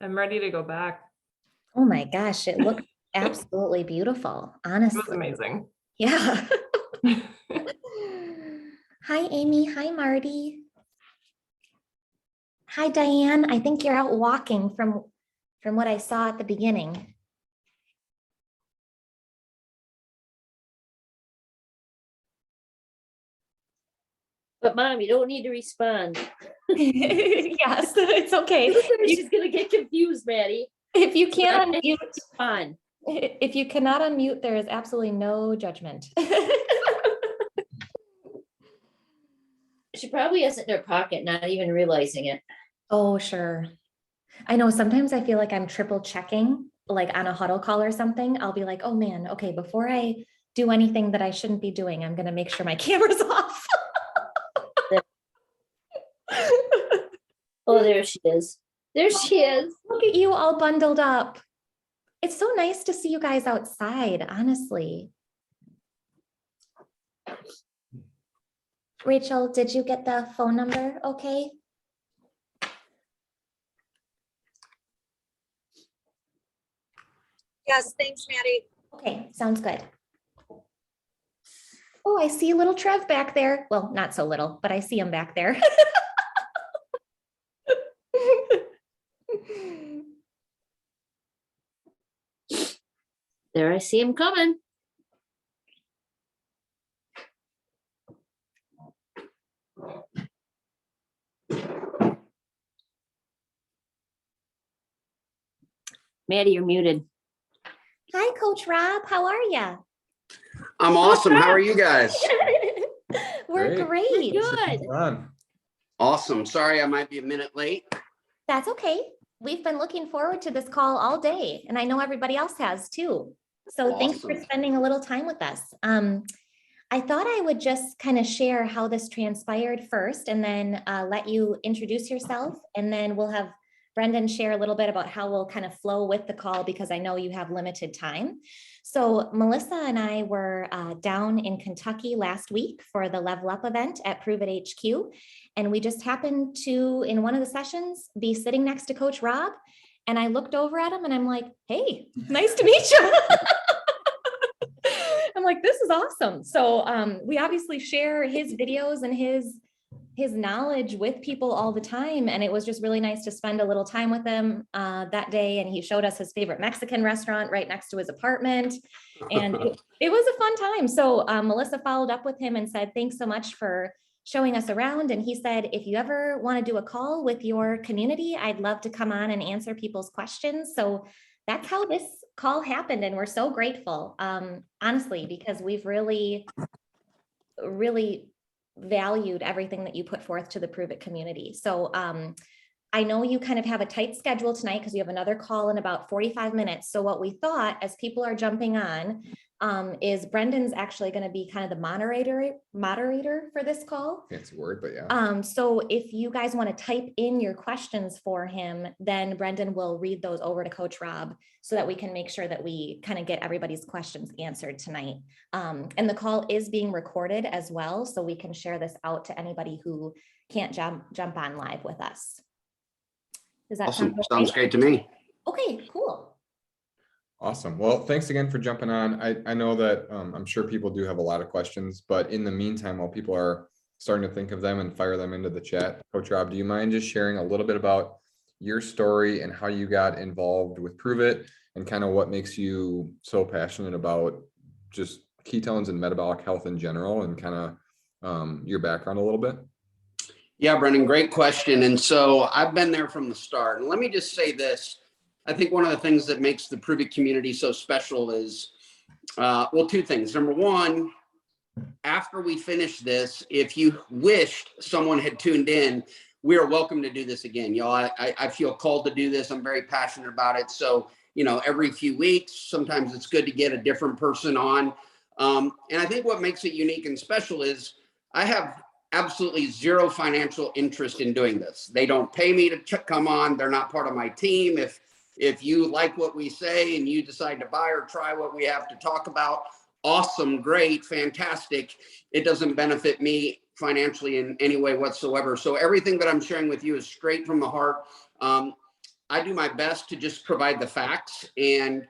I'm ready to go back. Oh my gosh, it looked absolutely beautiful, It was honestly. amazing. Yeah. Hi, Amy. Hi, Marty. Hi, Diane. I think you're out walking from what I saw at the beginning. But Mom, you don't need to respond. Yes, it's okay. She's gonna get confused, Maddie. If you can't unmute, Fine. if you cannot unmute, there is absolutely no judgment. She probably has it in her pocket, not even realizing it. Oh, sure. I know sometimes I feel like I'm triple checking, like on a huddle call or something. I'll be like, oh man, okay, before I do anything that I shouldn't be doing, I'm gonna make sure my camera's off. Oh, there she is. There she is. Look at you all bundled up. It's so nice to see you guys outside, honestly. Rachel, did you get the phone number okay? Yes, thanks, Maddie. Okay, sounds good. Oh, I see a little Trev back there. Well, not so little, but I see him back there. There, I see him coming. Maddie, you're muted. Hi, Coach Rob. How are you? I'm awesome. How are you guys? We're great. Good. Awesome. Sorry, I might be a minute late. That's okay. We've been looking forward to this call all day, and I know everybody else has too. So thanks for Awesome. spending a little time with us. I thought I would just kind of share how this transpired first, and then let you introduce yourself, and then we'll have Brendan share a little bit about how we'll kind of flow with the call, because I know you have limited time. So Melissa and I were down in Kentucky last week for the Level Up event at Pruvit HQ. And we just happened to, in one of the sessions, be sitting next to Coach Rob. And I looked over at him and I'm like, hey, nice to meet you. I'm like, this is awesome. So we obviously share his videos and his knowledge with people all the time. And it was just really nice to spend a little time with him that day. And he showed us his favorite Mexican restaurant right next to his apartment. And it was a fun time. So Melissa followed up with him and said, thanks so much for showing us around. And he said, if you ever want to do a call with your community, I'd love to come on and answer people's questions. So that's how this call happened. And we're so grateful, honestly, because we've really valued everything that you put forth to the Pruvit community. So I know you kind of have a tight schedule tonight because you have another call in about 45 minutes. So what we thought, as people are jumping on, is Brendan's actually going to be kind of the moderator for this call. Fancy word, but yeah. So if you guys want to type in your questions for him, then Brendan will read those over to Coach Rob so that we can make sure that we kind of get everybody's questions answered tonight. And the call is being recorded as well, so we can share this out to anybody who can't jump on live with us. Does that Awesome. sound okay? Sounds great to me. Okay, cool. Awesome. Well, thanks again for jumping on. I know that I'm sure people do have a lot of questions, but in the meantime, while people are starting to think of them and fire them into the chat, Coach Rob, do you mind just sharing a little bit about your story and how you got involved with Pruvit and kind of what makes you so passionate about just ketones and metabolic health in general, and kind of your background a little bit? Yeah, Brendan, great question. And so I've been there from the start. And let me just say this. I think one of the things that makes the Pruvit community so special is, well, two things. Number one, after we finish this, if you wished someone had tuned in, we are welcome to do this again. Y'all, I feel called to do this. I'm very passionate about it. So, you know, every few weeks, sometimes it's good to get a different person on. And I think what makes it unique and special is I have absolutely zero financial interest in doing this. They don't pay me to come on. They're not part of my team. If you like what we say and you decide to buy or try what we have to talk about, awesome, great, fantastic. It doesn't benefit me financially in any way whatsoever. So everything that I'm sharing with you is straight from the heart. I do my best to just provide the facts. And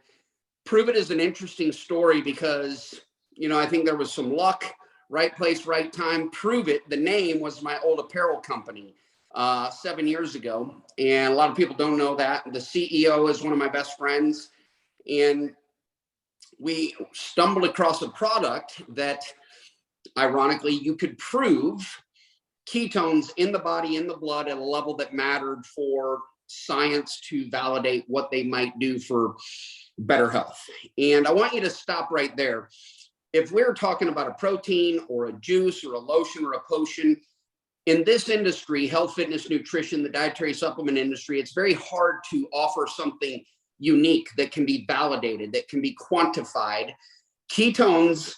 Pruvit is an interesting story because, I think there was some luck, right place, right time. Pruvit, the name, was my old apparel company 7 years ago. And a lot of people don't know that. The CEO is one of my best friends. And we stumbled across a product that, ironically, you could prove ketones in the body, in the blood, at a level that mattered for science to validate what they might do for better health. And I want you to stop right there. If we're talking about a protein or a juice or a lotion or a potion, in this industry, health, fitness, nutrition, the dietary supplement industry, it's very hard to offer something unique that can be validated, that can be quantified. Ketones,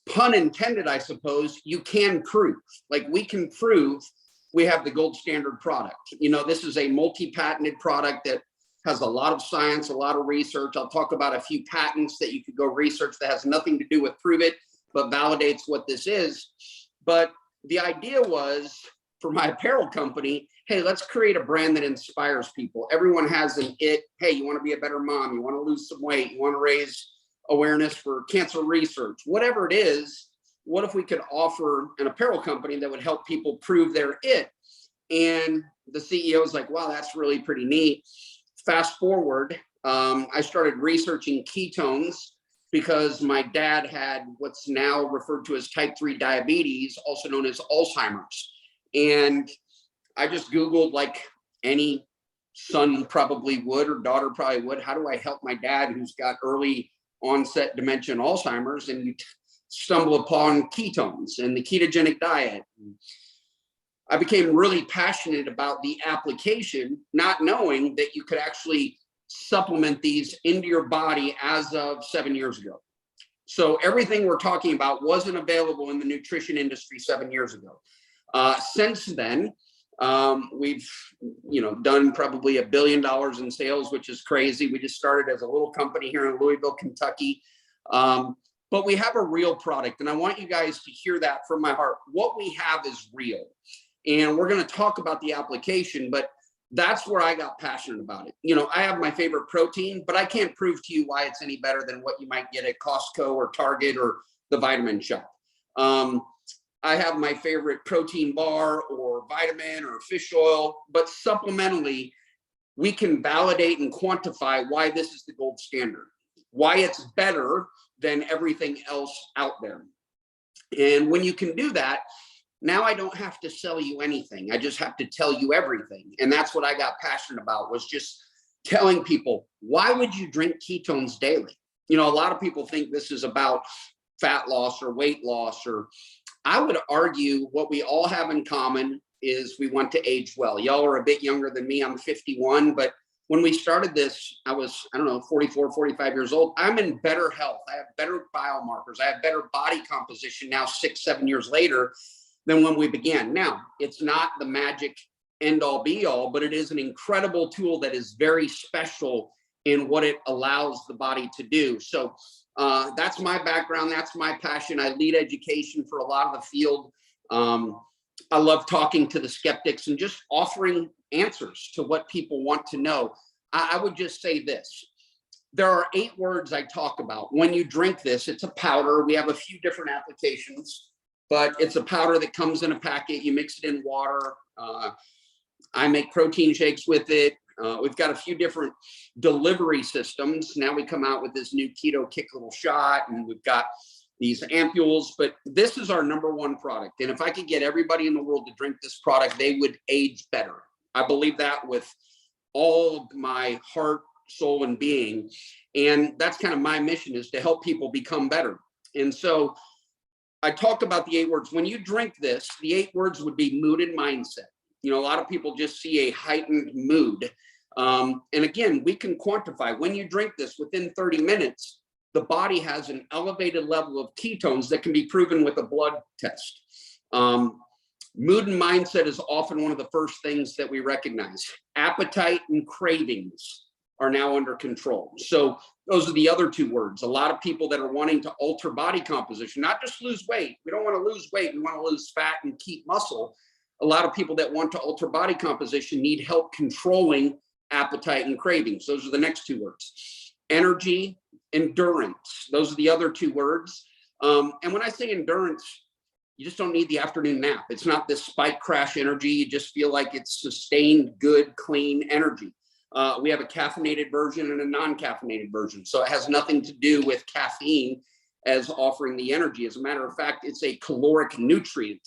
pun intended, I suppose, you can prove. Like, we can prove we have the gold standard product. This is a multi-patented product that has a lot of science, a lot of research. I'll talk about a few patents that you could go research that has nothing to do with Pruvit, but validates what this is. But the idea was, for my apparel company, hey, let's create a brand that inspires people. Everyone has an it. Hey, you want to be a better mom, you want to lose some weight, you want to raise awareness for cancer research, whatever it is. What if we could offer an apparel company that would help people prove their it? And the CEO is like, wow, that's really pretty neat. Fast forward, I started researching ketones because my dad had what's now referred to as type 3 diabetes, also known as Alzheimer's. And I just Googled, like any son probably would, or daughter probably would, how do I help my dad who's got early onset dementia and Alzheimer's? And you stumble upon ketones and the ketogenic diet. I became really passionate about the application, not knowing that you could actually supplement these into your body as of 7 years ago. So everything we're talking about wasn't available in the nutrition industry 7 years ago. Since then, we've done probably $1 billion in sales, which is crazy. We just started as a little company here in Louisville, Kentucky. But we have a real product, and I want you guys to hear that from my heart. What we have is real. And we're going to talk about the application, but that's where I got passionate about it. I have my favorite protein, but I can't prove to you why it's any better than what you might get at Costco or Target or the vitamin shop. I have my favorite protein bar or vitamin or fish oil, but supplementally, we can validate and quantify why this is the gold standard, why it's better than everything else out there. And when you can do that, now I don't have to sell you anything. I just have to tell you everything. And that's what I got passionate about, was just telling people, why would you drink ketones daily? A lot of people think this is about fat loss or weight loss, or I would argue what we all have in common is we want to age well. Y'all are a bit younger than me. I'm 51, but when we started this, I was, 44, 45 years old. I'm in better health. I have better biomarkers. I have better body composition now, 6, 7 years later, than when we began. Now, it's not the magic end all be all, but it is an incredible tool that is very special in what it allows the body to do. So that's my background. That's my passion. I lead education for a lot of the field. I love talking to the skeptics and just offering answers to what people want to know. I would just say this. There are 8 words I talk about. When you drink this, it's a powder. We have a few different applications, but it's a powder that comes in a packet. You mix it in water. I make protein shakes with it. We've got a few different delivery systems. Now we come out with this new keto kick little shot, and we've got these ampules, but this is our #1 product. And if I could get everybody in the world to drink this product, they would age better. I believe that with all of my heart, soul, and being. And that's kind of my mission, is to help people become better. And so I talked about the 8 words. When you drink this, the 8 words would be mood and mindset. A lot of people just see a heightened mood. And again, we can quantify. When you drink this, within 30 minutes, the body has an elevated level of ketones that can be proven with a blood test. Mood and mindset is often one of the first things that we recognize. Appetite and cravings are now under control. So those are the other 2 words. A lot of people that are wanting to alter body composition, not just lose weight. We don't want to lose weight. We want to lose fat and keep muscle. A lot of people that want to alter body composition need help controlling appetite, and cravings. Those are the next two words. Energy, endurance. Those are the other two words. And when I say endurance, you just don't need the afternoon nap. It's not this spike crash energy. You just feel like it's sustained, good, clean energy. We have a caffeinated version and a non-caffeinated version. So it has nothing to do with caffeine as offering the energy. As a matter of fact, it's a caloric nutrient.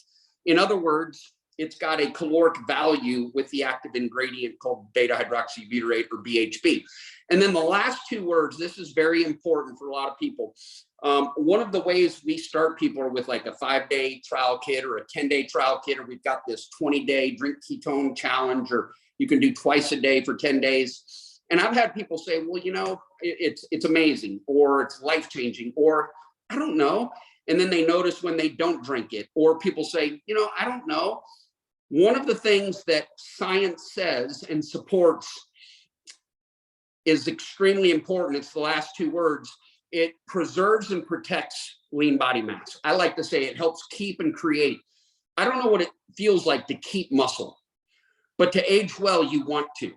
In other words, it's got a caloric value with the active ingredient called beta hydroxybutyrate, or BHB. And then the last two words, this is very important for a lot of people. One of the ways we start people are with like a 5-day trial kit or a 10-day trial kit, or we've got this 20-day drink ketone challenge, or you can do twice a day for 10 days. And I've had people say, well, you know, it's amazing, or it's life-changing, or I don't know. And then they notice when they don't drink it, or people say, you know, I don't know. One of the things that science says and supports is extremely important. It's the last two words. It preserves and protects lean body mass. I like to say it helps keep and create. I don't know what it feels like to keep muscle, but to age well, you want to.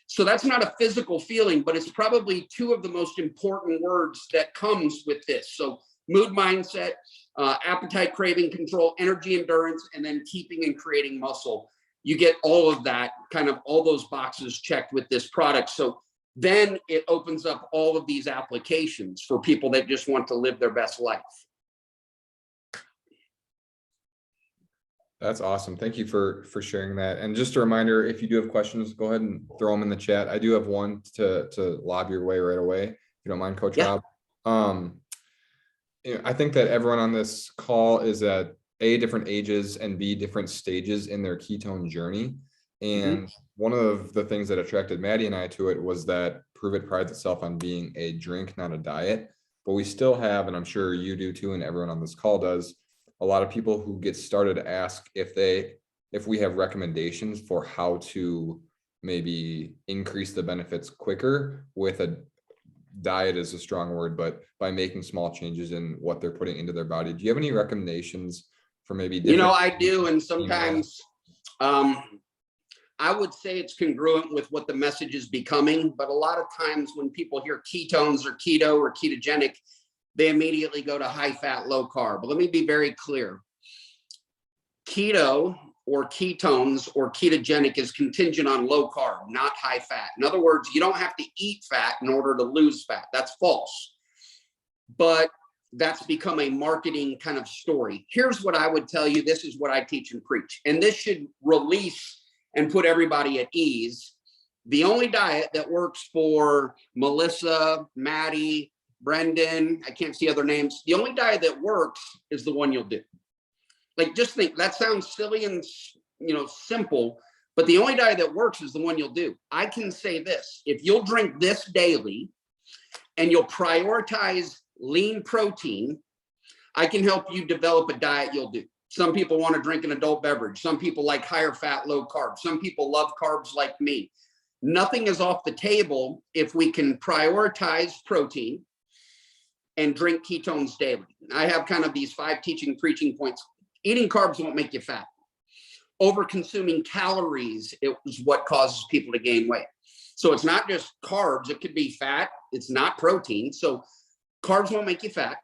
So that's not a physical feeling, but it's probably two of the most important words that comes with this. So mood mindset, appetite, craving control, energy, endurance, and then keeping and creating muscle. You get all of that, kind of all those boxes checked with this product. So then it opens up all of these applications for people that just want to live their best life. That's awesome. Thank you for sharing that. And just a reminder, if you do have questions, go ahead and throw them in the chat. I do have one to lob your way right away, if you don't mind, Coach Rob. You know, I think that everyone on this call is at A, different ages, and B, different stages in their ketone journey. And one of the things that attracted Maddie and I to it was that Pruvit prides itself on being a drink, not a diet. But we still have, and I'm sure you do too, and everyone on this call does, a lot of people who get started ask if we have recommendations for how to maybe increase the benefits quicker with a diet is a strong word, but by making small changes in what they're putting into their body. Do you have any recommendations for maybe different? You know, I do, and sometimes I would say it's congruent with what the message is becoming, but a lot of times when people hear ketones or keto or ketogenic, they immediately go to high fat, low carb. But let me be very clear. Keto or ketones or ketogenic is contingent on low carb, not high fat. In other words, you don't have to eat fat in order to lose fat. That's false. But that's become a marketing kind of story. Here's what I would tell you. This is what I teach and preach. And this should release and put everybody at ease. The only diet that works for Melissa, Maddie, Brendan, I can't see other names. The only diet that works is the one you'll do. Like, just think, that sounds silly and, you know, simple, but the only diet that works is the one you'll do. I can say this: if you'll drink this daily and you'll prioritize lean protein, I can help you develop a diet you'll do. Some people want to drink an adult beverage. Some people like higher fat, low carb. Some people love carbs like me. Nothing is off the table if we can prioritize protein and drink ketones daily. I have kind of these 5 teaching preaching points. Eating carbs won't make you fat. Over consuming calories is what causes people to gain weight. So it's not just carbs, it could be fat, it's not protein. So carbs won't make you fat.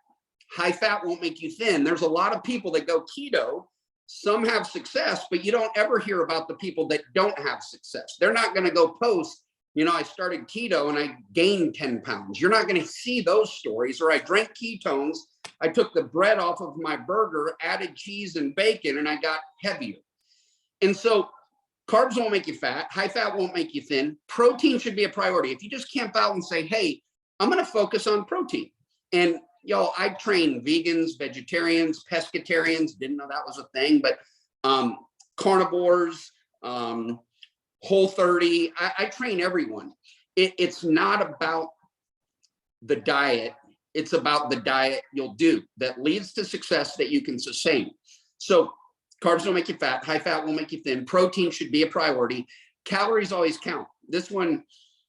High fat won't make you thin. There's a lot of people that go keto. Some have success, but you don't ever hear about the people that don't have success. They're not going to go post, you know, I started keto and I gained 10 pounds. You're not going to see those stories. Or I drank ketones, I took the bread off of my burger, added cheese and bacon, and I got heavier. And so carbs won't make you fat. High fat won't make you thin. Protein should be a priority. If you just camp out and say, hey, I'm going to focus on protein. And y'all, I train vegans, vegetarians, pescatarians, didn't know that was a thing, but carnivores, Whole30, I train everyone. It's not about the diet. It's about the diet you'll do that leads to success that you can sustain. So carbs don't make you fat. High fat won't make you thin. Protein should be a priority. Calories always count. This one,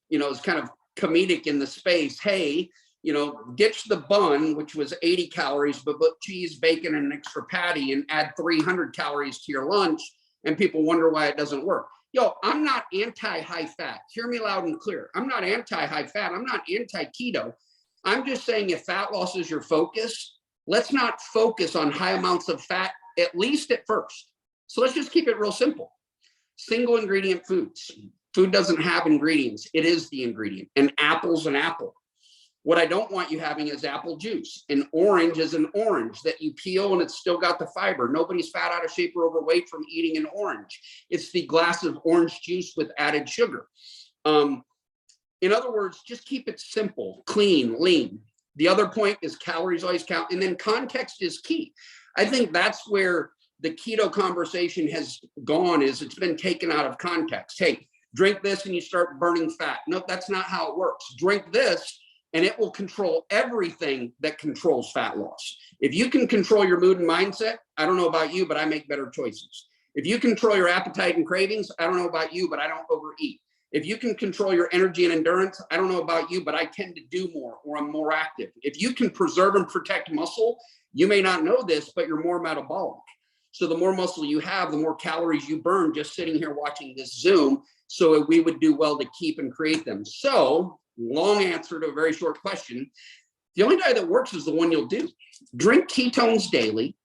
you know, is kind of comedic in the space. Hey, you know, ditch the bun, which was 80 calories, but put cheese, bacon, and an extra patty and add 300 calories to your lunch. And people wonder why it doesn't work. Yo, I'm not anti-high fat. Hear me loud and clear. I'm not anti-high fat. I'm not anti-keto. I'm just saying if fat loss is your focus, let's not focus on high amounts of fat, at least at first. So let's just keep it real simple. Single ingredient foods. Food doesn't have ingredients. It is the ingredient. An apple's an apple. What I don't want you having is apple juice. An orange is an orange that you peel and it's still got the fiber. Nobody's fat, out of shape, or overweight from eating an orange. It's the glass of orange juice with added sugar. In other words, just keep it simple, clean, lean. The other point is calories always count. And then context is key. I think that's where the keto conversation has gone, is it's been taken out of context. Hey, drink this and you start burning fat. No, that's not how it works. Drink this and it will control everything that controls fat loss. If you can control your mood and mindset, I don't know about you, but I make better choices. If you control your appetite and cravings, I don't know about you, but I don't overeat. If you can control your energy and endurance, I don't know about you, but I tend to do more, or I'm more active. If you can preserve and protect muscle, you may not know this, but you're more metabolic. So the more muscle you have, the more calories you burn just sitting here watching this Zoom. So we would do well to keep and create them. So, long answer to a very short question. The only diet that works is the one you'll do. Drink ketones daily,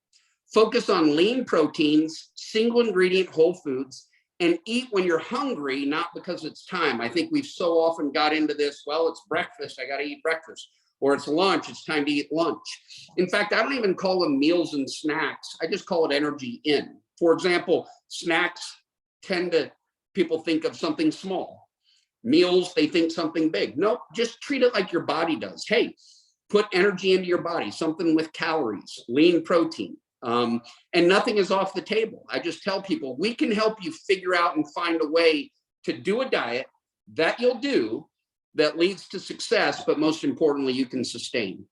focus on lean proteins, single ingredient whole foods, and eat when you're hungry, not because it's time. I think we've so often got into this, well, it's breakfast, I got to eat breakfast. Or it's lunch, it's time to eat lunch. In fact, I don't even call them meals and snacks. I just call it energy in. For example, snacks people think of something small. Meals, they think something big. Nope, just treat it like your body does. Hey, put energy into your body, something with calories, lean protein, and nothing is off the table. I just tell people, we can help you figure out and find a way to do a diet that you'll do that leads to success, but most importantly, you can sustain.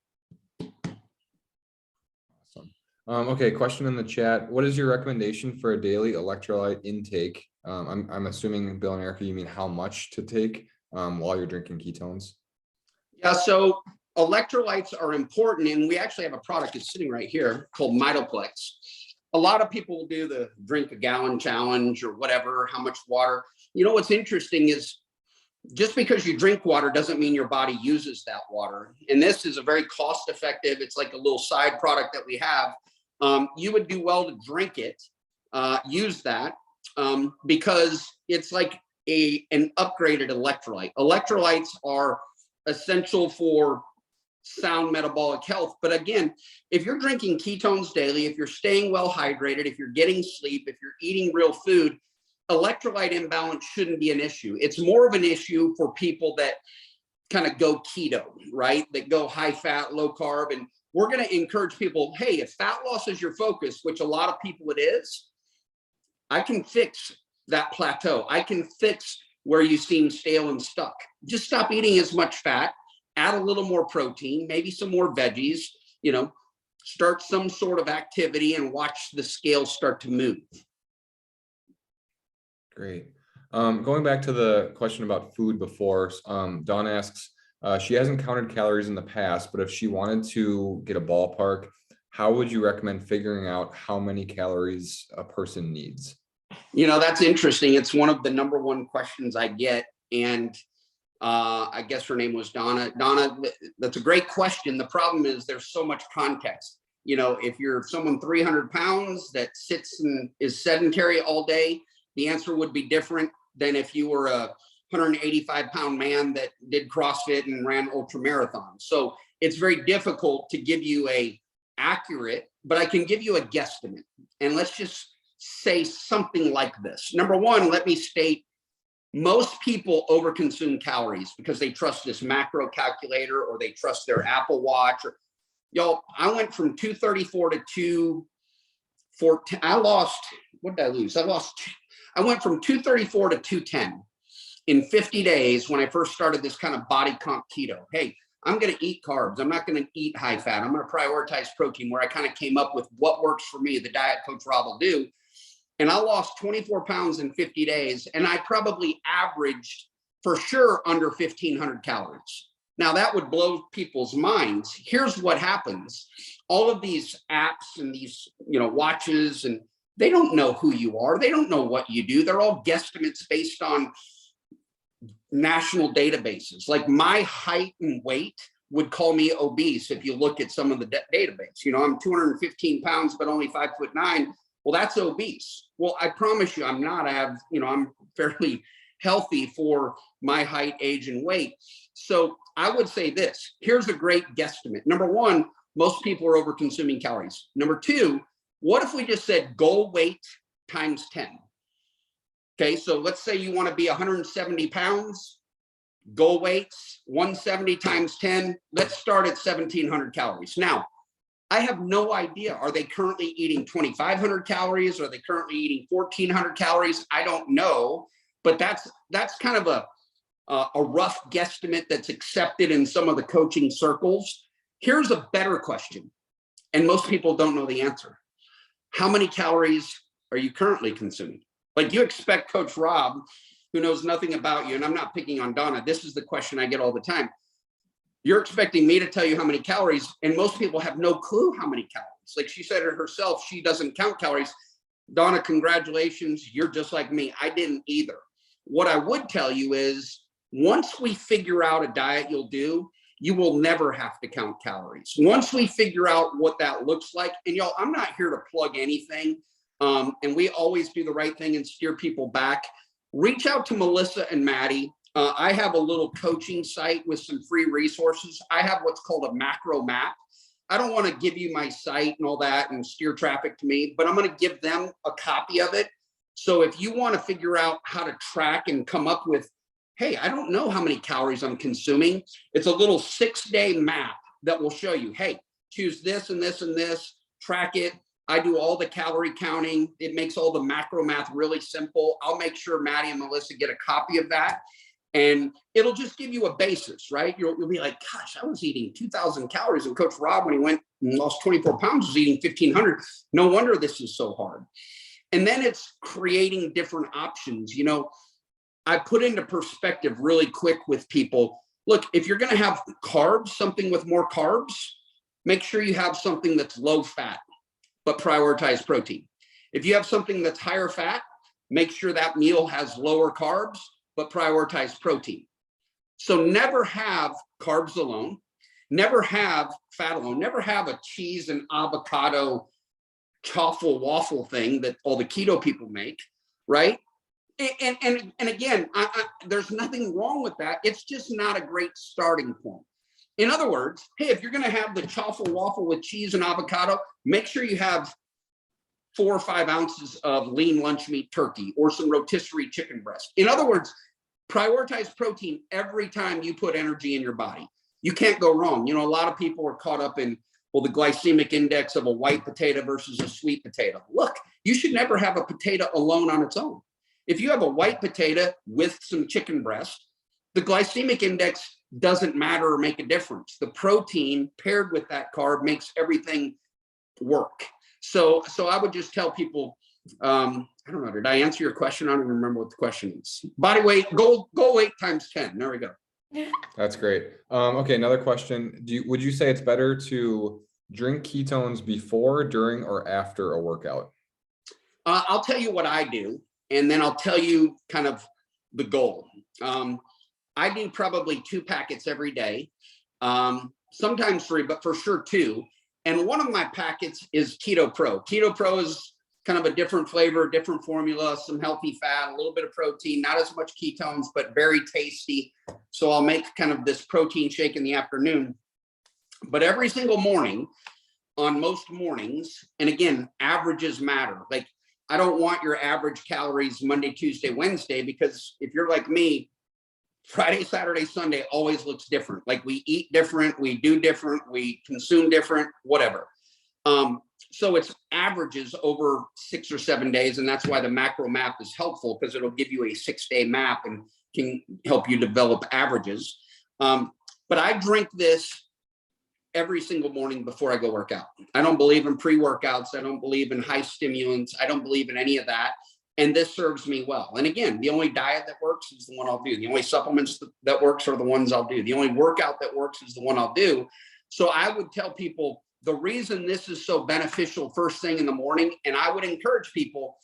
Awesome. Okay, question in the chat. What is your recommendation for a daily electrolyte intake? I'm assuming, Bill and Erica, you mean how much to take while you're drinking ketones? Yeah, so electrolytes are important, and we actually have a product that's sitting right here called Mitoplex. A lot of people will do the drink a gallon challenge or whatever, how much water. You know, what's interesting is just because you drink water doesn't mean your body uses that water. And this is a very cost effective, it's like a little side product that we have. You would do well to drink it, use that, because it's like an upgraded electrolyte. Electrolytes are essential for sound metabolic health. But again, if you're drinking ketones daily, if you're staying well hydrated, if you're getting sleep, if you're eating real food, electrolyte imbalance shouldn't be an issue. It's more of an issue for people that kind of go keto, right? That go high fat, low carb. And we're going to encourage people, hey, if fat loss is your focus, which a lot of people it is, I can fix that plateau. I can fix where you seem stale and stuck. Just stop eating as much fat, add a little more protein, maybe some more veggies, start some sort of activity and watch the scale start to move. Great. Going back to the question about food before, Dawn asks, she hasn't counted calories in the past, but if she wanted to get a ballpark, how would you recommend figuring out how many calories a person needs? That's interesting. It's one of the number one questions I get. And I guess her name was Donna. Donna, that's a great question. The problem is there's so much context. If you're someone 300 pounds that sits and is sedentary all day, the answer would be different than if you were a 185-pound man that did CrossFit and ran ultra marathons. So it's very difficult to give you a accurate, but I can give you a guesstimate. And let's just say something like this. Number one, let me state, most people overconsume calories because they trust this macro calculator or they trust their Apple Watch. Or y'all, I went from 234 to 214. What did I lose? I went from 234 to 210 in 50 days when I first started this kind of body comp keto. Hey, I'm going to eat carbs. I'm not going to eat high fat. I'm going to prioritize protein, where I kind of came up with what works for me, the diet Coach Rob will do. And I lost 24 pounds in 50 days. And I probably averaged for sure under 1,500 calories. Now that would blow people's minds. Here's what happens. All of these apps and these, watches and They don't know who you are. They don't know what you do. They're all guesstimates based on national databases. Like my height and weight would call me obese if you look at some of the database. You know, I'm 215 pounds, but only 5'9". Well, that's obese. Well, I promise you, I'm not. I'm fairly healthy for my height, age, and weight. So I would say this. Here's a great guesstimate. Number one, most people are over consuming calories. Number two, what if we just said goal weight times 10? Okay, so let's say you want to be 170 pounds, goal weights, 170 times 10. Let's start at 1,700 calories. Now, I have no idea. Are they currently eating 2,500 calories? Are they currently eating 1,400 calories? I don't know, but that's kind of a rough guesstimate that's accepted in some of the coaching circles. Here's a better question, and most people don't know the answer. How many calories are you currently consuming? Like, you expect Coach Rob, who knows nothing about you, and I'm not picking on Donna, this is the question I get all the time. You're expecting me to tell you how many calories, and most people have no clue how many calories. Like she said it herself, she doesn't count calories. Donna, congratulations, you're just like me. I didn't either. What I would tell you is, once we figure out a diet you'll do, you will never have to count calories. Once we figure out what that looks like, and y'all, I'm not here to plug anything, and we always do the right thing and steer people back. Reach out to Melissa and Maddie. I have a little coaching site with some free resources. I have what's called a macro map. I don't want to give you my site and all that and steer traffic to me, but I'm going to give them a copy of it. So if you want to figure out how to track and come up with, hey, I don't know how many calories I'm consuming, it's a little 6-day map that will show you, hey, choose this and this and this, track it. I do all the calorie counting. It makes all the macro math really simple. I'll make sure Maddie and Melissa get a copy of that. And it'll just give you a basis, right? You'll be like, gosh, I was eating 2,000 calories. And Coach Rob, when he went and lost 24 pounds, was eating 1,500. No wonder this is so hard. And then it's creating different options. You know, I put into perspective really quick with people. Look, if you're going to have carbs, something with more carbs, make sure you have something that's low fat, but prioritize protein. If you have something that's higher fat, make sure that meal has lower carbs, but prioritize protein. So never have carbs alone, never have fat alone, never have a cheese and avocado chaffle waffle thing that all the keto people make, right? And again, there's nothing wrong with that. It's just not a great starting point. In other words, hey, if you're going to have the chaffle waffle with cheese and avocado, make sure you have 4 or 5 ounces of lean lunch meat turkey or some rotisserie chicken breast. In other words, prioritize protein every time you put energy in your body. You can't go wrong. You know, a lot of people are caught up in, well, the glycemic index of a white potato versus a sweet potato. Look, you should never have a potato alone on its own. If you have a white potato with some chicken breast, the glycemic index doesn't matter or make a difference. The protein paired with that carb makes everything work. So I would just tell people, I don't know, did I answer your question? I don't even remember what the question is. Body weight, goal weight times 10. There we go. That's great. Okay, another question. Would you say it's better to drink ketones before, during, or after a workout? I'll tell you what I do, and then I'll tell you kind of the goal. I do probably 2 packets every day, sometimes 3, but for sure 2. And one of my packets is Keto Pro. Keto Pro is kind of a different flavor, different formula, some healthy fat, a little bit of protein, not as much ketones, but very tasty. So I'll make kind of this protein shake in the afternoon. But every single morning, on most mornings, and again, averages matter. Like, I don't want your average calories Monday, Tuesday, Wednesday, because if you're like me, Friday, Saturday, Sunday always looks different. Like, we eat different, we do different, we consume different, whatever. So it's averages over 6 or 7 days. And that's why the macro map is helpful, because it'll give you a 6-day map and can help you develop averages. But I drink this every single morning before I go work out. I don't believe in pre-workouts. I don't believe in high stimulants. I don't believe in any of that. And this serves me well. And again, the only diet that works is the one I'll do. The only supplements that works are the ones I'll do. The only workout that works is the one I'll do. So I would tell people, the reason this is so beneficial first thing in the morning, and I would encourage people,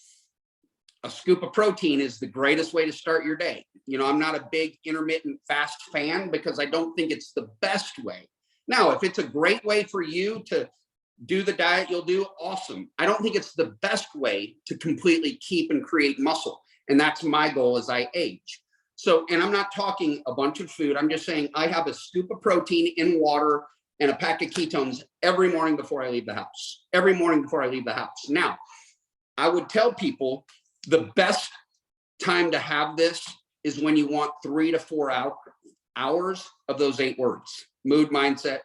a scoop of protein is the greatest way to start your day. You know, I'm not a big intermittent fast fan because I don't think it's the best way. Now, if it's a great way for you to do the diet you'll do, awesome. I don't think it's the best way to completely keep and create muscle. And that's my goal as I age. So, and I'm not talking a bunch of food. I'm just saying I have a scoop of protein in water and a pack of ketones every morning before I leave the house. Every morning before I leave the house. Now, I would tell people the best time to have this is when you want 3 to 4 hours of those 8 words: mood, mindset,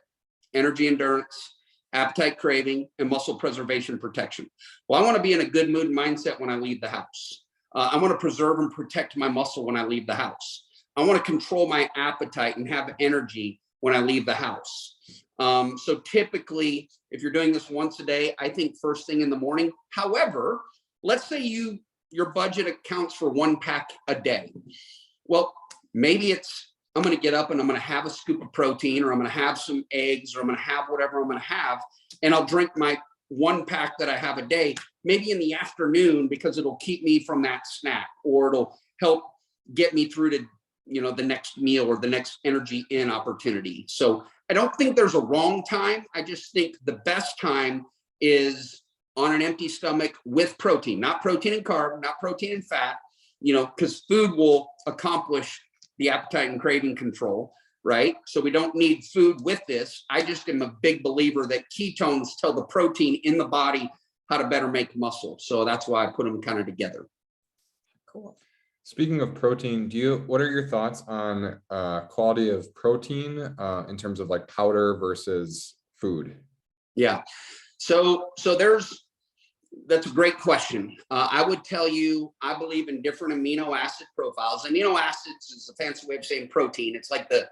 energy, endurance, appetite, craving, and muscle preservation protection. Well, I want to be in a good mood and mindset when I leave the house. I want to preserve and protect my muscle when I leave the house. I want to control my appetite and have energy when I leave the house. So typically, if you're doing this once a day, I think first thing in the morning. However, let's say your budget accounts for 1 pack a day. Well, maybe it's, I'm going to get up and I'm going to have a scoop of protein, or I'm going to have some eggs, or I'm going to have whatever I'm going to have, and I'll drink my 1 pack that I have a day, maybe in the afternoon, because it'll keep me from that snack, or it'll help get me through to, you know, the next meal or the next energy in opportunity. So I don't think there's a wrong time. I just think the best time is on an empty stomach with protein, not protein and carb, not protein and fat, you know, because food will accomplish the appetite and craving control, right? So we don't need food with this. I just am a big believer that ketones tell the protein in the body how to better make muscle. So that's why I put them kind of together. Cool. Speaking of protein, what are your thoughts on quality of protein in terms of like powder versus food? Yeah. So that's a great question. I would tell you, I believe in different amino acid profiles. Amino acids is a fancy way of saying protein. It's like the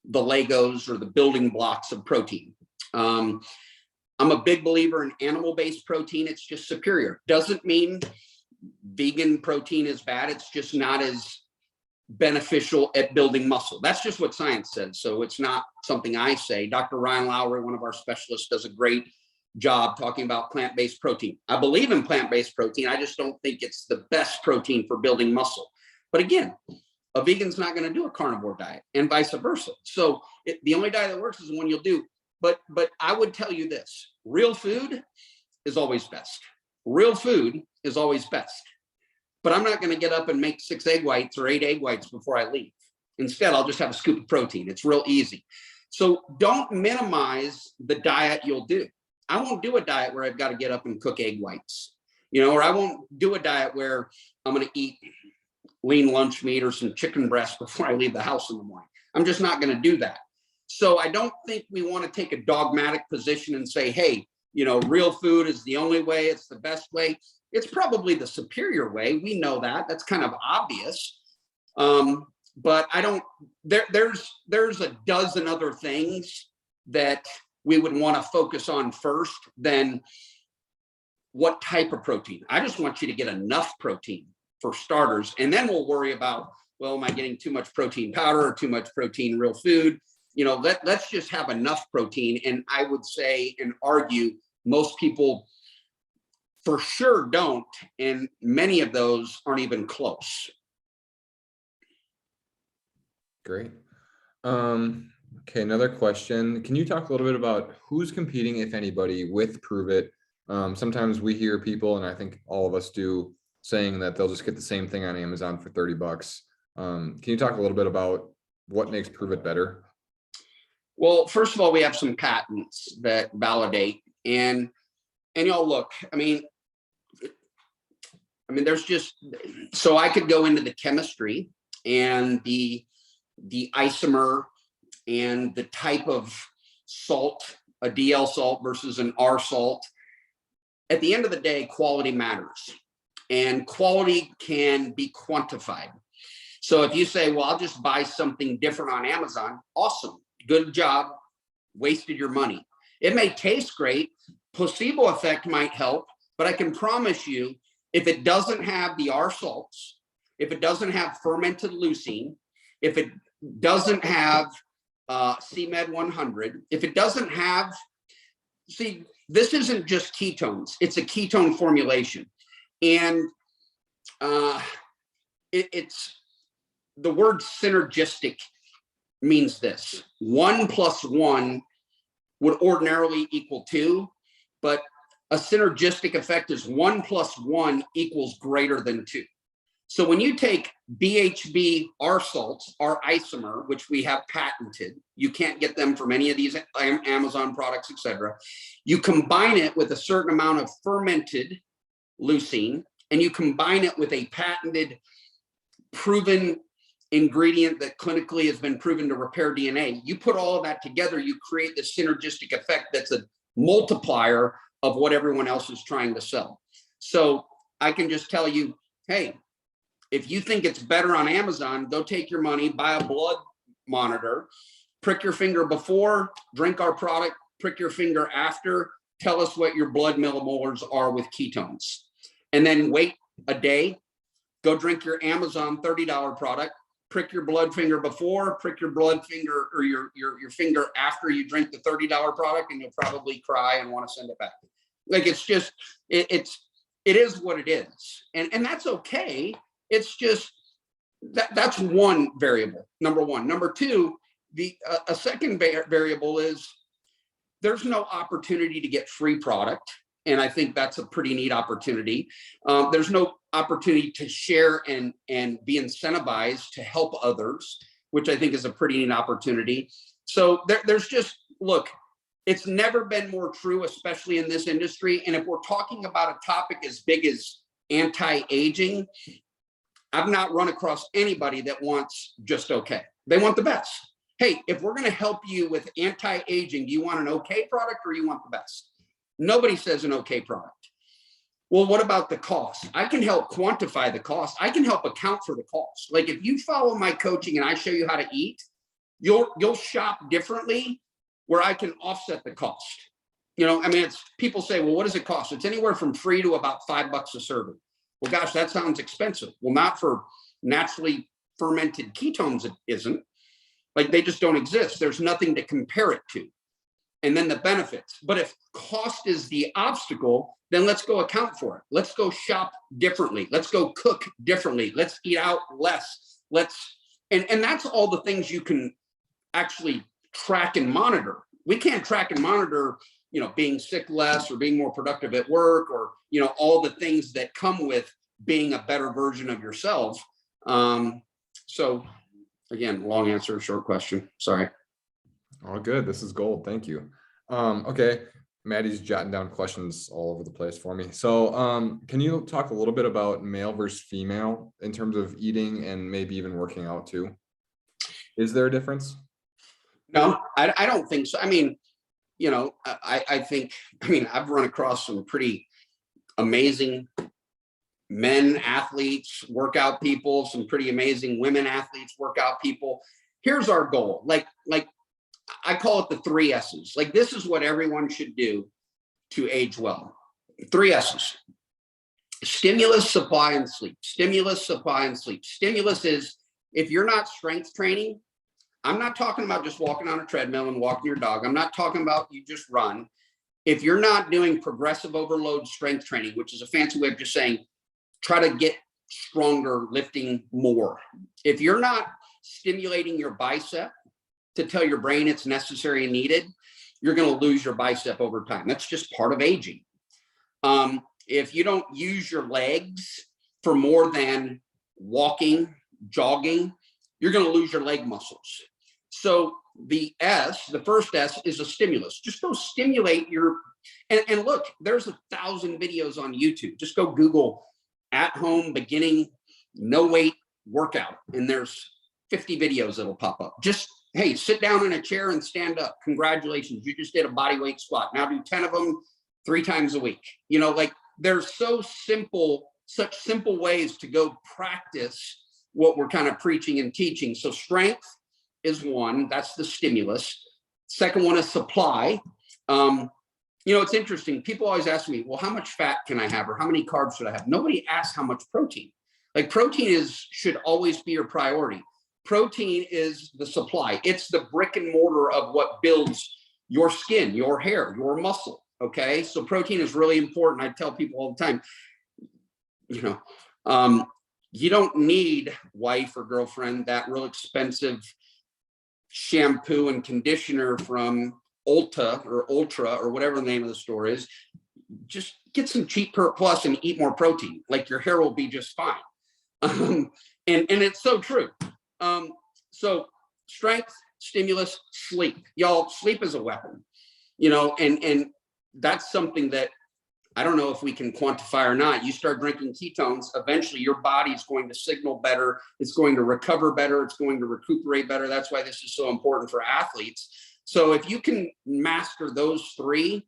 Legos or the building blocks of protein. I'm a big believer in animal-based protein. It's just superior. Doesn't mean vegan protein is bad. It's just not as beneficial at building muscle. That's just what science says. So it's not something I say. Dr. Ryan Lowry, one of our specialists, does a great job talking about plant-based protein. I believe in plant-based protein. I just don't think it's the best protein for building muscle. But again, a vegan's not going to do a carnivore diet, and vice versa. So the only diet that works is the one you'll do. But I would tell you this: real food is always best. Real food is always best. But I'm not going to get up and make 6 egg whites or 8 egg whites before I leave. Instead, I'll just have a scoop of protein. It's real easy. So don't minimize the diet you'll do. I won't do a diet where I've got to get up and cook egg whites, you know, or I won't do a diet where I'm going to eat lean lunch meat or some chicken breast before I leave the house in the morning. I'm just not going to do that. So I don't think we want to take a dogmatic position and say, hey, you know, real food is the only way, it's the best way. It's probably the superior way. We know that. That's kind of obvious. But I don't, there's a dozen other things that we would want to focus on first than what type of protein. I just want you to get enough protein for starters, and then we'll worry about, well, am I getting too much protein powder or too much protein real food? You know, let's just have enough protein. And I would say and argue most people for sure don't, and many of those aren't even close. Great. Okay, another question. Can you talk a little bit about who's competing, if anybody, with Pruvit? Sometimes we hear people, and I think all of us do, saying that they'll just get the same thing on Amazon for $30. Can you talk a little bit about what makes Pruvit better? Well, first of all, we have some patents that validate, and y'all look, I mean, there's just, so I could go into the chemistry and the isomer and the type of salt, a DL salt versus an R salt. At the end of the day, quality matters, and quality can be quantified. So if you say, well, I'll just buy something different on Amazon, awesome, good job, wasted your money. It may taste great, placebo effect might help, but I can promise you, if it doesn't have the R salts, if it doesn't have fermented leucine, if it doesn't have CMed 100, if it doesn't have see, this isn't just ketones, it's a ketone formulation. And it's the word synergistic means this: 1 + 1 would ordinarily equal 2, but a synergistic effect is 1 + 1 = greater than 2. So when you take BHB R salts, our isomer, which we have patented, you can't get them from any of these Amazon products, etc. You combine it with a certain amount of fermented leucine, and you combine it with a patented, proven ingredient that clinically has been proven to repair DNA. You put all of that together, you create this synergistic effect that's a multiplier of what everyone else is trying to sell. So I can just tell you, hey, if you think it's better on Amazon, go take your money, buy a blood monitor, prick your finger before, drink our product, prick your finger after, tell us what your blood millimolars are with ketones. And then wait a day, go drink your Amazon $30 product, prick your blood finger before, prick your blood finger or your finger after you drink the $30 product, and you'll probably cry and want to send it back. Like, it's just, it is what it is. And that's okay. It's just that's one variable, number one. Number two, a second variable is there's no opportunity to get free product. And I think that's a pretty neat opportunity. There's no opportunity to share and be incentivized to help others, which I think is a pretty neat opportunity. So there's just, look, it's never been more true, especially in this industry. And if we're talking about a topic as big as anti-aging, I've not run across anybody that wants just okay. They want the best. Hey, if we're going to help you with anti-aging, do you want an okay product or you want the best? Nobody says an okay product. Well, what about the cost? I can help quantify the cost. I can help account for the cost. Like, if you follow my coaching and I show you how to eat, you'll shop differently where I can offset the cost. You know, I mean, people say, well, what does it cost? It's anywhere from free to about $5 a serving. Well, gosh, that sounds expensive. Well, not for naturally fermented ketones, it isn't. Like, they just don't exist. There's nothing to compare it to. And then the benefits. But if cost is the obstacle, then let's go account for it. Let's go shop differently. Let's go cook differently. Let's eat out less. And that's all the things you can actually track and monitor. We can't track and monitor, you know, being sick less or being more productive at work, or, you know, all the things that come with being a better version of yourself. So again, long answer, short question. Sorry. All good. This is gold. Thank you. Okay. Maddie's jotting down questions all over the place for me. So can you talk a little bit about male versus female in terms of eating and maybe even working out too? Is there a difference? No, I don't think so. I mean, you know, I think, I mean, I've run across some pretty amazing men athletes, workout people, some pretty amazing women athletes, workout people. Here's our goal. Like I call it the 3 S's. Like, this is what everyone should do to age well. 3 S's: stimulus, supply, and sleep. Stimulus, supply, and sleep. Stimulus is, if you're not strength training, I'm not talking about just walking on a treadmill and walking your dog. I'm not talking about you just run. If you're not doing progressive overload strength training, which is a fancy way of just saying, try to get stronger, lifting more. If you're not stimulating your bicep to tell your brain it's necessary and needed, you're going to lose your bicep over time. That's just part of aging. If you don't use your legs for more than walking, jogging, you're going to lose your leg muscles. So the first S is a stimulus. Just go stimulate your, and look, there's 1,000 videos on YouTube. Just go Google at home beginning no weight workout, and there's 50 videos that'll pop up. Just, hey, sit down in a chair and stand up. Congratulations, you just did a body weight squat. Now do 10 of them 3 times a week. You know, like, there's such simple ways to go practice what we're kind of preaching and teaching. So strength is one, that's the stimulus. Second one is supply. You know, it's interesting. People always ask me, well, how much fat can I have, or how many carbs should I have? Nobody asks how much protein. Like, protein should always be your priority. Protein is the supply. It's the brick and mortar of what builds your skin, your hair, your muscle. Okay. So protein is really important. I tell people all the time, you don't need, wife or girlfriend, that real expensive shampoo and conditioner from Ulta or Ultra or whatever the name of the store is. Just get some cheap Plus and eat more protein. Like, your hair will be just fine. And it's so true. So strength, stimulus, sleep. Y'all, sleep is a weapon, and that's something that I don't know if we can quantify or not. You start drinking ketones, eventually your body's going to signal better. It's going to recover better. It's going to recuperate better. That's why this is so important for athletes. So if you can master those three,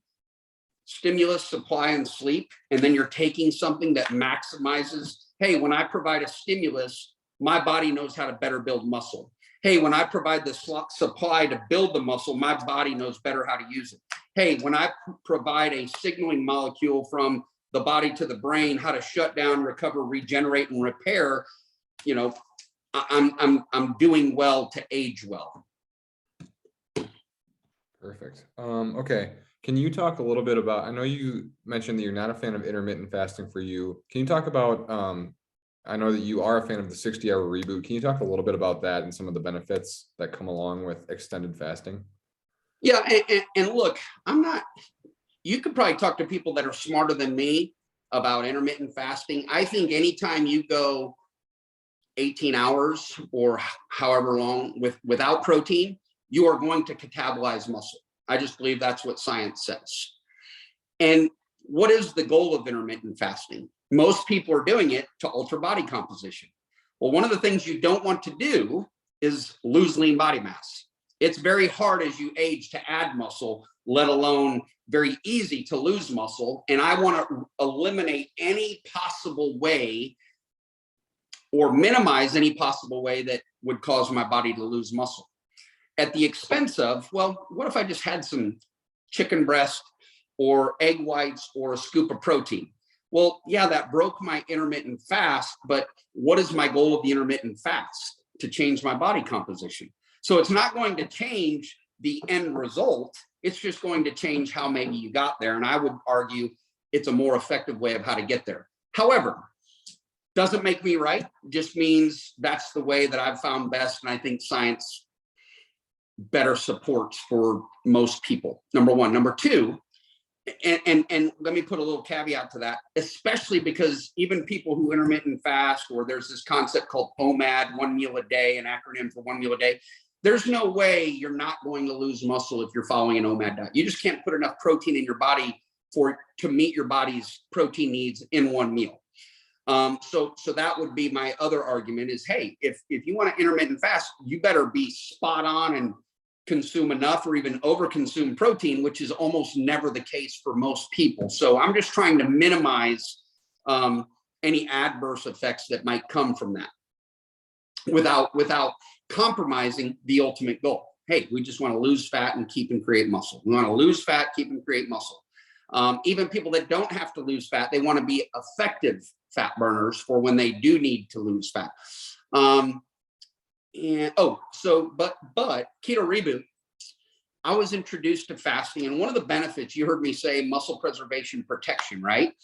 stimulus, supply, and sleep, and then you're taking something that maximizes, hey, when I provide a stimulus, my body knows how to better build muscle. Hey, when I provide the supply to build the muscle, my body knows better how to use it. Hey, when I provide a signaling molecule from the body to the brain, how to shut down, recover, regenerate, and repair, I'm doing well to age well. Perfect. Okay. Can you talk a little bit about, I know you mentioned that you're not a fan of intermittent fasting for you. Can you talk about, I know that you are a fan of the 60-hour reboot. Can you talk a little bit about that and some of the benefits that come along with extended fasting? Yeah. And look, you could probably talk to people that are smarter than me about intermittent fasting. I think anytime you go 18 hours or however long without protein, you are going to catabolize muscle. I just believe that's what science says. And what is the goal of intermittent fasting? Most people are doing it to alter body composition. Well, one of the things you don't want to do is lose lean body mass. It's very hard as you age to add muscle, let alone very easy to lose muscle. And I want to eliminate any possible way or minimize any possible way that would cause my body to lose muscle at the expense of, well, what if I just had some chicken breast or egg whites or a scoop of protein? Well, yeah, that broke my intermittent fast, but what is my goal of the intermittent fast? To change my body composition. So it's not going to change the end result. It's just going to change how maybe you got there. And I would argue it's a more effective way of how to get there. However, doesn't make me right, just means that's the way that I've found best. And I think science better supports for most people, number one. Number two, and let me put a little caveat to that, especially because even people who intermittent fast, or there's this concept called OMAD, 1 meal a day, an acronym for 1 meal a day. There's no way you're not going to lose muscle if you're following an OMAD diet. You just can't put enough protein in your body to meet your body's protein needs in one meal. So that would be my other argument is, hey, if you want to intermittent fast, you better be spot on and consume enough or even overconsume protein, which is almost never the case for most people. So I'm just trying to minimize any adverse effects that might come from that without compromising the ultimate goal. Hey, we just want to lose fat and keep and create muscle. We want to lose fat, keep and create muscle. Even people that don't have to lose fat, they want to be effective fat burners for when they do need to lose fat. But Keto Reboot, I was introduced to fasting, and one of the benefits, you heard me say muscle preservation protection, right?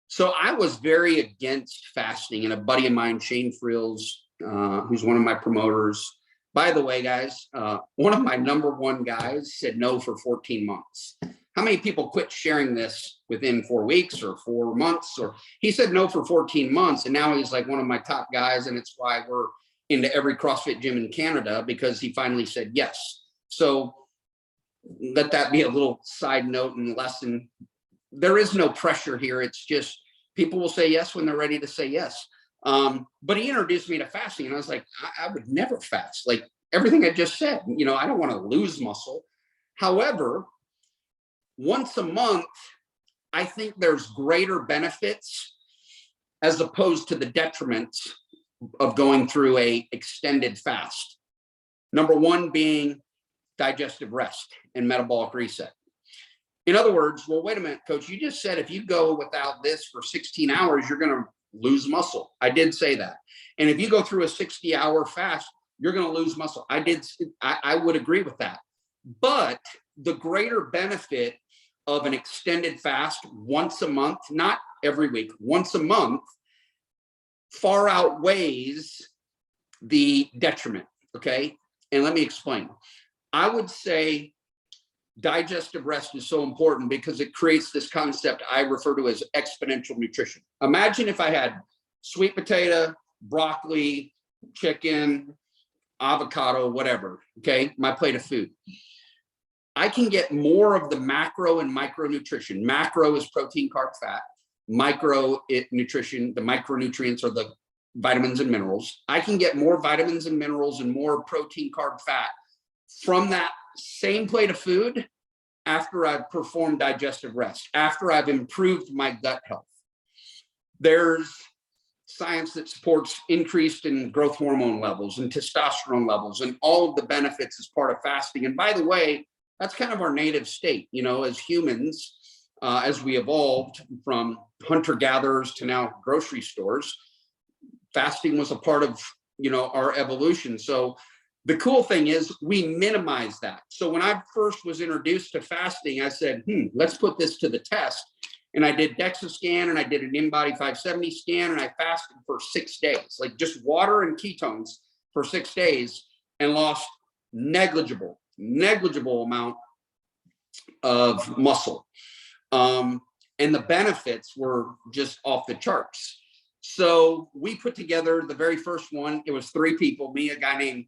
So I was very against fasting, and a buddy of mine, Shane Frills, who's one of my promoters, by the way, guys, one of my number one guys said no for 14 months. How many people quit sharing this within 4 weeks or 4 months? Or he said no for 14 months, and now he's like one of my top guys, and it's why we're into every CrossFit gym in Canada, because he finally said yes. So let that be a little side note and lesson. There is no pressure here. It's just people will say yes when they're ready to say yes. But he introduced me to fasting, and I was like, I would never fast. Like everything I just said, I don't want to lose muscle. However, once a month, I think there's greater benefits as opposed to the detriments of going through a extended fast. Number one being digestive rest and metabolic reset. In other words, well, wait a minute, coach, you just said if you go without this for 16 hours, you're going to lose muscle. I did say that. And if you go through a 60-hour fast, you're going to lose muscle. I would agree with that. But the greater benefit of an extended fast once a month, not every week, once a month, far outweighs the detriment. Okay. And let me explain. I would say digestive rest is so important because it creates this concept I refer to as exponential nutrition. Imagine if I had sweet potato, broccoli, chicken, avocado, whatever, okay, my plate of food. I can get more of the macro and micronutrition. Macro is protein, carb, fat. Micro nutrition, the micronutrients are the vitamins and minerals. I can get more vitamins and minerals and more protein, carb, fat from that same plate of food after I've performed digestive rest, after I've improved my gut health. There's science that supports increased in growth hormone levels and testosterone levels and all of the benefits as part of fasting. And by the way, that's kind of our native state, you know, as humans, as we evolved from hunter-gatherers to now grocery stores, fasting was a part of, you know, our evolution. So the cool thing is we minimize that. So when I first was introduced to fasting, I said, let's put this to the test. And I did DEXA scan and I did an InBody 570 scan and I fasted for 6 days, like just water and ketones for 6 days, and lost negligible amount of muscle. And the benefits were just off the charts. So we put together the very first one. It was 3 people, me, a guy named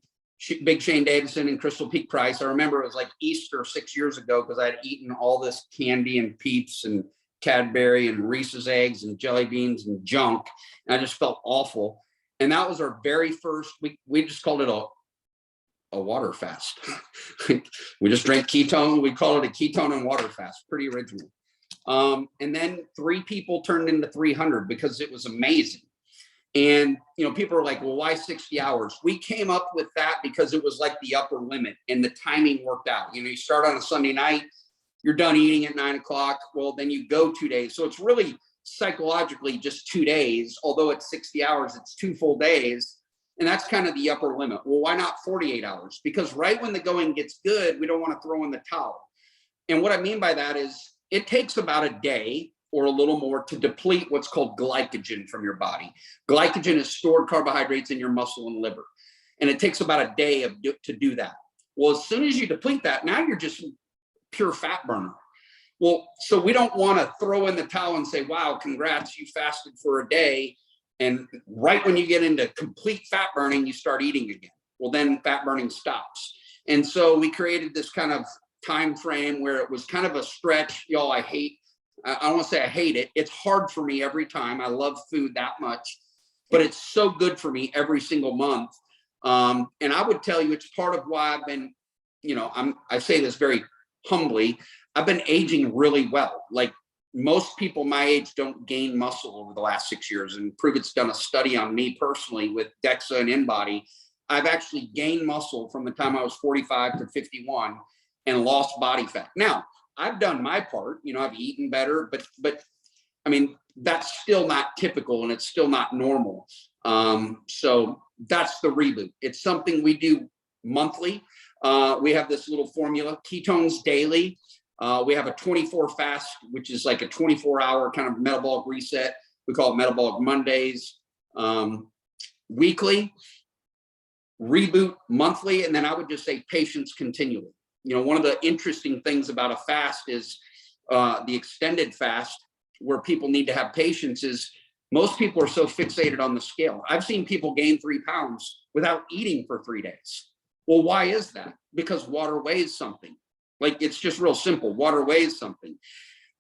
Big Shane Davison, and Crystal Peak Price. I remember it was like Easter 6 years ago because I had eaten all this candy and Peeps and Cadbury and Reese's eggs and jelly beans and junk. And I just felt awful. And that was our very first, we just called it a water fast. We just drank ketone. We call it a ketone and water fast. Pretty original. And then 3 people turned into 300 because it was amazing. And, you know, people are like, well, why 60 hours? We came up with that because it was like the upper limit and the timing worked out. You know, you start on a Sunday night, you're done eating at 9 o'clock. Well, then you go 2 days. So it's really psychologically just 2 days, although it's 60 hours, it's 2 full days. And that's kind of the upper limit. Well, why not 48 hours? Because right when the going gets good, we don't want to throw in the towel. And what I mean by that is it takes about a day or a little more to deplete what's called glycogen from your body. Glycogen is stored carbohydrates in your muscle and liver. And it takes about a day to do that. Well, as soon as you deplete that, now you're just pure fat burner. Well, so we don't want to throw in the towel and say, wow, congrats, you fasted for a day. And right when you get into complete fat burning, you start eating again. Well, then fat burning stops. And so we created this kind of time frame where it was kind of a stretch. Y'all, I don't want to say I hate it. It's hard for me every time. I love food that much, but it's so good for me every single month. And I would tell you, it's part of why I've been, you know, I say this very humbly, I've been aging really well. Like most people my age don't gain muscle over the last 6 years. And Pruvit's done a study on me personally with DEXA and InBody. I've actually gained muscle from the time I was 45 to 51 and lost body fat. Now, I've done my part, you know, I've eaten better, but I mean, that's still not typical and it's still not normal. So that's the reboot. It's something we do monthly. We have this little formula, ketones daily. We have a 24 fast, which is like a 24-hour kind of metabolic reset. We call it Metabolic Mondays. Weekly, reboot monthly, and then I would just say patience continually. You know, one of the interesting things about a fast is the extended fast, where people need to have patience, is most people are so fixated on the scale. I've seen people gain 3 pounds without eating for 3 days. Well, why is that? Because water weighs something. Like, it's just real simple. Water weighs something.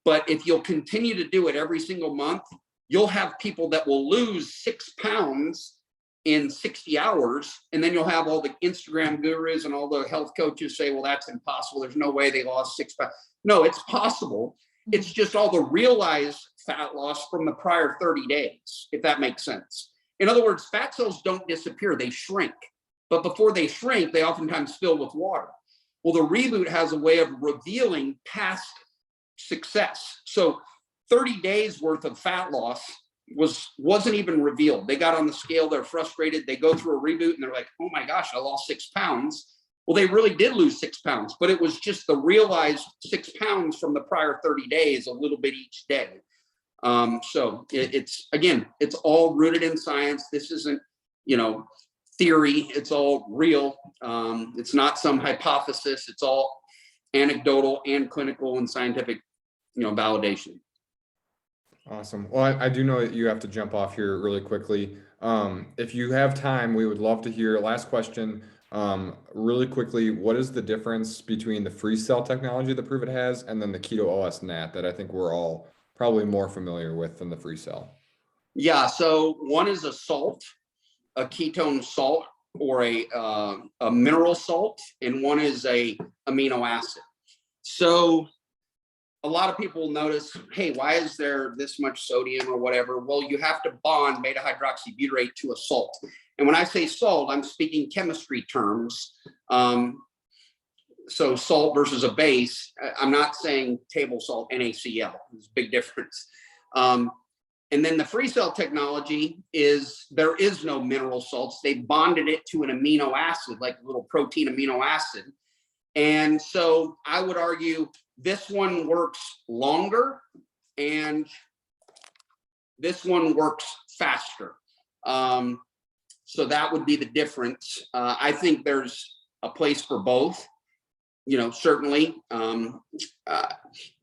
But if you'll continue to do it every single month, you'll have people that will lose 6 pounds in 60 hours. And then you'll have all the Instagram gurus and all the health coaches say, well, that's impossible. There's no way they lost 6 pounds. No, it's possible. It's just all the realized fat loss from the prior 30 days, if that makes sense. In other words, fat cells don't disappear, they shrink. But before they shrink, they oftentimes fill with water. Well, the reboot has a way of revealing past success. So 30 days worth of fat loss wasn't even revealed. They got on the scale, they're frustrated, they go through a reboot and they're like, oh my gosh, I lost 6 pounds. Well, they really did lose 6 pounds, but it was just the realized 6 pounds from the prior 30 days, a little bit each day. So it's, again, it's all rooted in science. This isn't, theory. It's all real. It's not some hypothesis. It's all anecdotal and clinical and scientific, validation. Awesome. Well, I do know that you have to jump off here really quickly. If you have time, we would love to hear. Last question, really quickly, what is the difference between the free cell technology that Pruvit has and then the Keto OS NAT that I think we're all probably more familiar with than the free cell? Yeah. So one is a salt, a ketone salt, or a mineral salt, and one is a amino acid. So a lot of people notice, hey, why is there this much sodium or whatever? Well, you have to bond beta hydroxybutyrate to a salt. And when I say salt, I'm speaking chemistry terms. So salt versus a base, I'm not saying table salt, NaCl. There's a big difference. And then the free cell technology is, there is no mineral salts. They bonded it to an amino acid, like a little protein amino acid. And so I would argue this one works longer and this one works faster. So that would be the difference. I think there's a place for both, certainly. A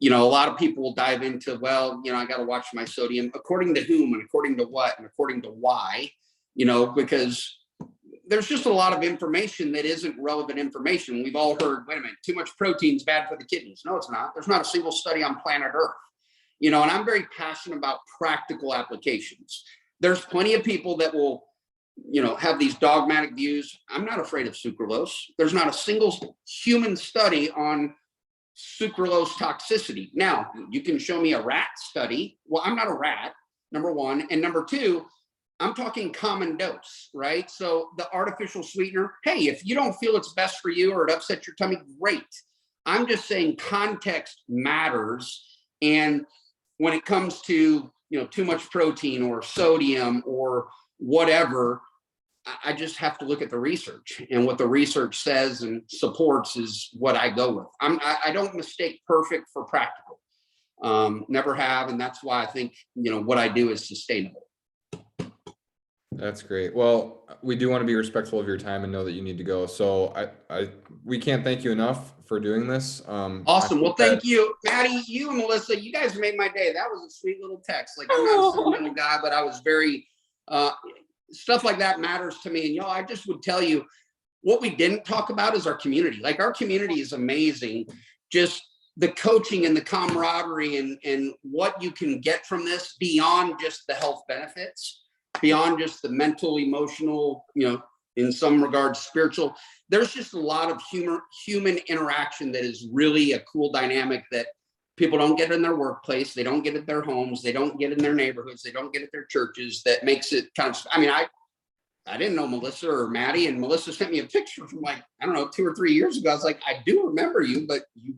lot of people will dive into, well, I got to watch my sodium, according to whom and according to what and according to why, because there's just a lot of information that isn't relevant information. We've all heard, wait a minute, too much protein is bad for the kidneys. No, it's not. There's not a single study on planet Earth, and I'm very passionate about practical applications. There's plenty of people that will, have these dogmatic views. I'm not afraid of sucralose. There's not a single human study on sucralose toxicity. Now, you can show me a rat study. Well, I'm not a rat, number one. And number two, I'm talking common dose, right? So the artificial sweetener, hey, if you don't feel it's best for you or it upsets your tummy, great. I'm just saying context matters. And when it comes to, too much protein or sodium or whatever, I just have to look at the research, and what the research says and supports is what I go with. I don't mistake perfect for practical. Never have. And that's why I think, what I do is sustainable. That's great. Well, we do want to be respectful of your time and know that you need to go. So we can't thank you enough for doing this. Awesome. Well, thank you, Maddie, you and Melissa. You guys made my day. That was a sweet little text. Like, I'm not a sentimental guy, but I was very, stuff like that matters to me. And I just would tell you, what we didn't talk about is our community. Like, our community is amazing. Just the coaching and the camaraderie and what you can get from this beyond just the health benefits, beyond just the mental, emotional, in some regards, spiritual. There's just a lot of human interaction that is really a cool dynamic that people don't get in their workplace. They don't get at their homes. They don't get in their neighborhoods. They don't get at their churches. That makes it kind of, I didn't know Melissa or Maddie, and Melissa sent me a picture from 2 or 3 years ago. I was like, I do remember you, but you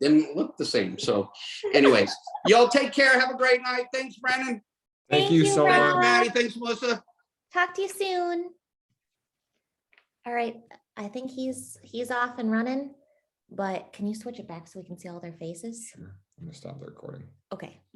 didn't look the same. So anyways, y'all take care. Have a great night. Thanks, Brandon. Thank you so Rob. much. Thanks, Maddie. Thanks, Melissa. Talk to you soon. All right, I think he's off and running, but can you switch it back so we can see all their faces? Sure. I'm gonna stop the recording. Okay.